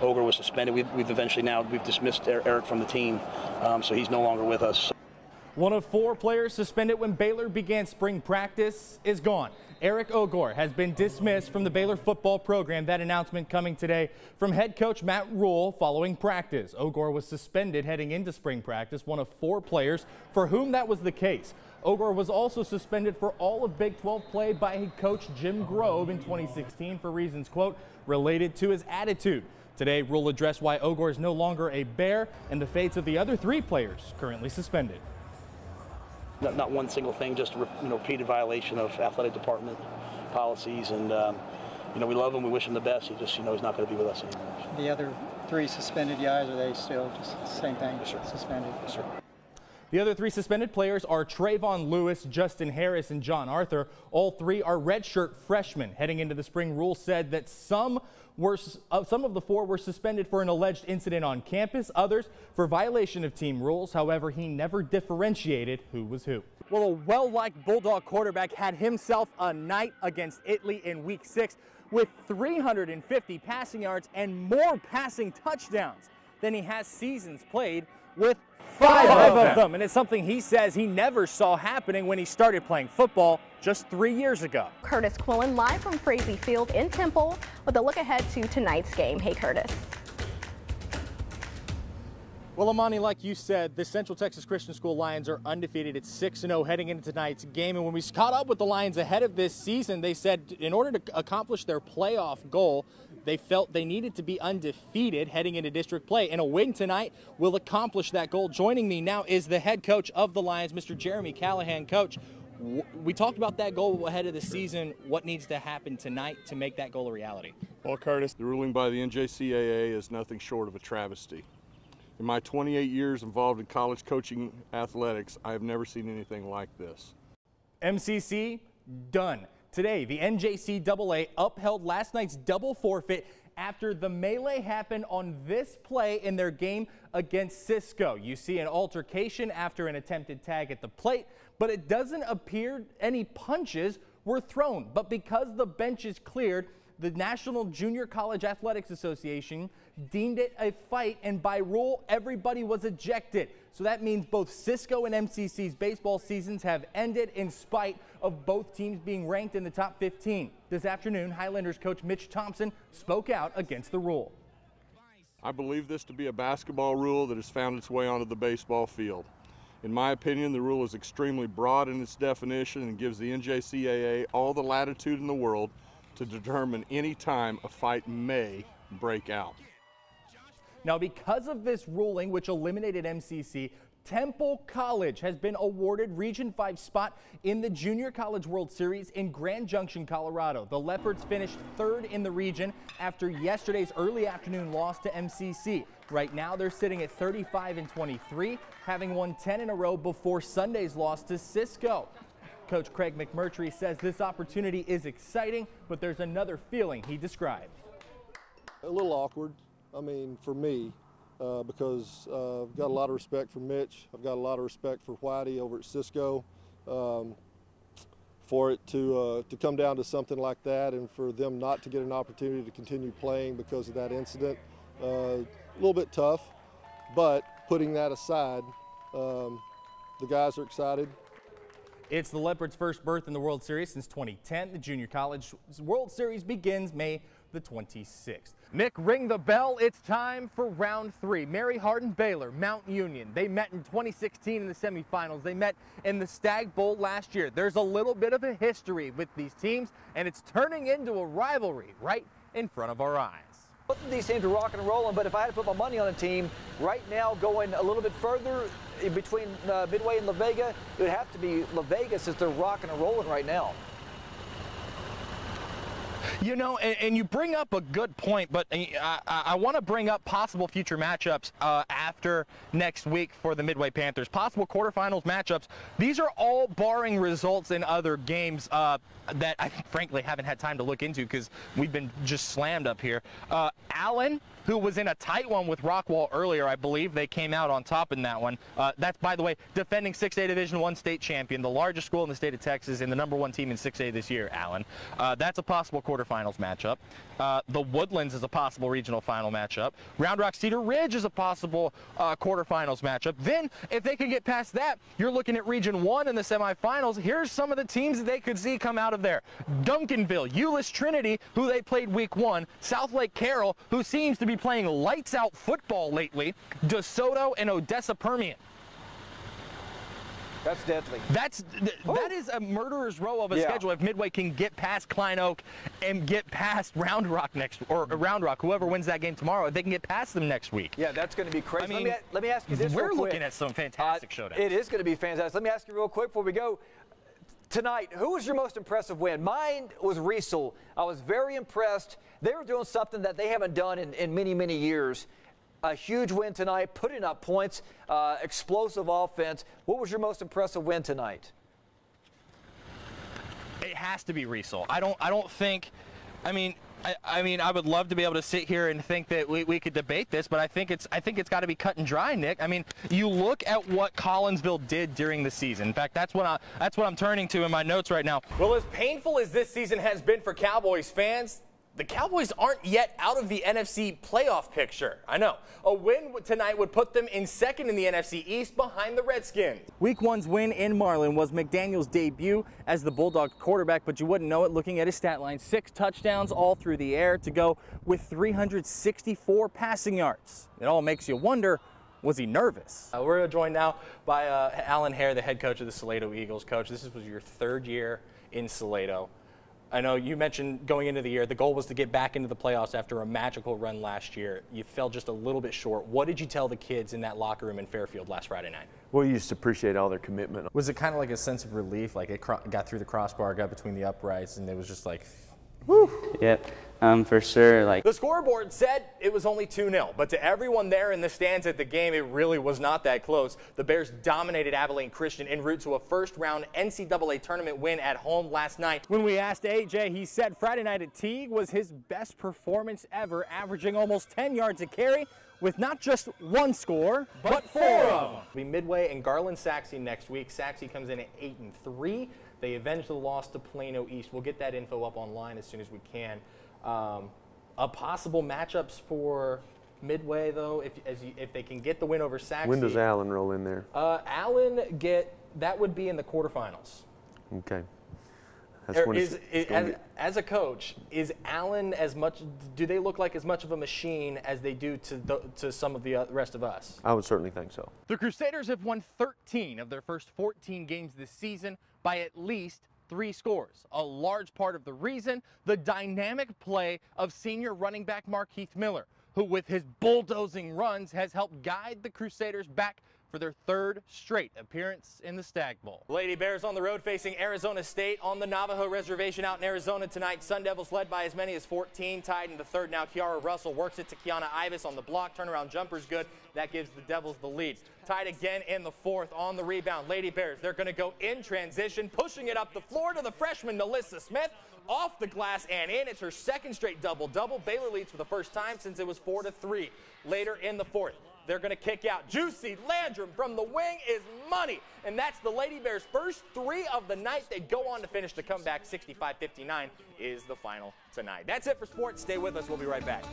Oger was suspended. We've dismissed Eric from the team, so he's no longer with us. One of 4 players suspended when Baylor began spring practice is gone. Eric Oger has been dismissed from the Baylor football program. That announcement coming today from head coach Matt Rule following practice. Oger was suspended heading into spring practice, one of 4 players for whom that was the case. Oger was also suspended for all of Big 12 play by head coach Jim Grove in 2016 for reasons, quote, related to his attitude. Today, Rule addressed why Oger is no longer a Bear and the fates of the other 3 players currently suspended. Not one single thing, just repeated violation of athletic department policies, and we love him, we wish him the best. He just he's not going to be with us anymore. The other 3 suspended guys, are they still just the same thing? Yes, sir. Suspended. Yes, sir. The other 3 suspended players are Trayvon Lewis, Justin Harris, and John Arthur. All 3 are redshirt freshmen. Heading into the spring, Rule said that some of the 4 were suspended for an alleged incident on campus, others for violation of team rules. However, he never differentiated who was who. Well, a well-liked Bulldog quarterback had himself a night against Italy in Week 6 with 350 passing yards and more passing touchdowns than he has seasons played with 5 of them. And it's something he says he never saw happening when he started playing football just 3 years ago. Kurtis Quillin live from Frazee Field in Temple with a look ahead to tonight's game. Hey, Kurtis. Well, Amani, like you said, the Central Texas Christian School Lions are undefeated at 6-0 heading into tonight's game. And when we caught up with the Lions ahead of this season, they said in order to accomplish their playoff goal, they felt they needed to be undefeated heading into district play. And a win tonight will accomplish that goal. Joining me now is the head coach of the Lions, Mr. Jeremy Callahan. Coach, we talked about that goal ahead of the season. What needs to happen tonight to make that goal a reality? Well, Curtis, the ruling by the NJCAA is nothing short of a travesty. In my 28 years involved in college coaching athletics, I have never seen anything like this. MCC, done. Today, the NJCAA upheld last night's double forfeit after the melee happened on this play in their game against Cisco. You see an altercation after an attempted tag at the plate, but it doesn't appear any punches were thrown. But because the bench is cleared, the National Junior College Athletics Association deemed it a fight, and by rule, everybody was ejected. So that means both Cisco and MCC's baseball seasons have ended in spite of both teams being ranked in the top 15. This afternoon, Highlanders coach Mitch Thompson spoke out against the rule. I believe this to be a basketball rule that has found its way onto the baseball field. In my opinion, the rule is extremely broad in its definition and gives the NJCAA all the latitude in the world to determine any time a fight may break out. Now, because of this ruling, which eliminated MCC, Temple College has been awarded Region 5 spot in the Junior College World Series in Grand Junction, Colorado. The Leopards finished 3rd in the region after yesterday's early afternoon loss to MCC. Right now, they're sitting at 35-23, having won 10 in a row before Sunday's loss to Cisco. Coach Craig McMurtry says this opportunity is exciting, but there's another feeling he described. A little awkward, I mean, for me, because I've got a lot of respect for Mitch. I've got a lot of respect for Whitey over at Cisco. For it to come down to something like that and for them not to get an opportunity to continue playing because of that incident, a little bit tough. But putting that aside, the guys are excited. It's the Leopards' first berth in the World Series since 2010. The Junior College World Series begins May the 26th. Mick, ring the bell. It's time for round 3. Mary Hardin Baylor, Mount Union. They met in 2016 in the semifinals. They met in the Stag Bowl last year. There's a little bit of a history with these teams, and it's turning into a rivalry right in front of our eyes. Both of these teams are rocking and rolling, but if I had to put my money on a team right now going a little bit further in between Midway and La Vega, it would have to be La Vega since they're rocking and rolling right now. You know, and you bring up a good point, but I want to bring up possible future matchups after next week for the Midway Panthers. Possible quarterfinals matchups. These are all barring results in other games that I frankly haven't had time to look into because we've been just slammed up here. Allen, who was in a tight one with Rockwall earlier, I believe they came out on top in that one. That's, by the way, defending 6A Division I state champion, the largest school in the state of Texas and the #1 team in 6A this year, Allen. That's a possible quarterfinals matchup. The Woodlands is a possible regional final matchup. Round Rock Cedar Ridge is a possible quarterfinals matchup. Then, if they can get past that, you're looking at Region 1 in the semifinals. Here's some of the teams that they could see come out of there. Duncanville, Euless Trinity, who they played week 1. South Lake Carroll, who seems to be playing lights out football lately. DeSoto and Odessa Permian. That's deadly. That is a murderer's row of a schedule if Midway can get past Klein Oak and get past Round Rock Round Rock, whoever wins that game tomorrow, if they can get past them next week. Yeah, that's going to be crazy. I mean, let me ask you this real quick. We're looking at some fantastic showdowns. It is going to be fantastic. Let me ask you real quick before we go. Tonight, who was your most impressive win? Mine was Riesel. I was very impressed. They were doing something that they haven't done in many, many years. A huge win tonight, putting up points, explosive offense. What was your most impressive win tonight? It has to be Riesel. I don't think. I mean, I would love to be able to sit here and think that we could debate this, but I think it's got to be cut and dry, Nick. I mean, you look at what Collinsville did during the season. In fact, that's what I'm turning to in my notes right now. Well, as painful as this season has been for Cowboys fans, the Cowboys aren't yet out of the NFC playoff picture. I know. A win tonight would put them in second in the NFC East behind the Redskins. Week 1's win in Marlin was McDaniel's debut as the Bulldog quarterback, but you wouldn't know it looking at his stat line. 6 touchdowns all through the air to go with 364 passing yards. It all makes you wonder, was he nervous? We're joined now by Alan Hare, the head coach of the Salado Eagles. Coach, this was your 3rd year in Salado. I know you mentioned going into the year, the goal was to get back into the playoffs after a magical run last year. You fell just a little bit short. What did you tell the kids in that locker room in Fairfield last Friday night? Well, you just appreciate all their commitment. Was it kind of like a sense of relief, like it got through the crossbar, got between the uprights, and it was just like, whew? Yep, for sure. The scoreboard said it was only 2-0, but to everyone there in the stands at the game, it really was not that close. The Bears dominated Abilene Christian en route to a first-round NCAA tournament win at home last night. When we asked AJ, he said Friday night at Teague was his best performance ever, averaging almost 10 yards a carry with not just 1 score, but 4 of them. It'll be Midway and Garland-Saxe next week. Saxe comes in at 8-3. They avenged the loss to Plano East. We'll get that info up online as soon as we can. Possible matchups for Midway, though, if they can get the win over Saxe. When does Allen roll in there? That would be in the quarterfinals. Okay. As a coach, is Allen do they look like as much of a machine as they do to some of the rest of us? I would certainly think so. The Crusaders have won 13 of their first 14 games this season by at least 3 scores. A large part of the reason, the dynamic play of senior running back Markeith Miller, who with his bulldozing runs has helped guide the Crusaders back for their 3rd straight appearance in the Stag Bowl. Lady Bears on the road facing Arizona State on the Navajo Reservation out in Arizona tonight. Sun Devils led by as many as 14, tied in the 3rd now. Kiara Russell works it to Kiana Ibis on the block. Turnaround jumper's good. That gives the Devils the lead. Tied again in the 4th on the rebound. Lady Bears, they're going to go in transition, pushing it up the floor to the freshman Nalissa Smith. Off the glass and in. It's her 2nd straight double-double. Baylor leads for the first time since it was 4-3. Later in the 4th, they're going to kick out. Juicy Landrum from the wing is money. And that's the Lady Bears' first 3 of the night. They go on to finish the comeback. 65-59 is the final tonight. That's it for sports. Stay with us. We'll be right back.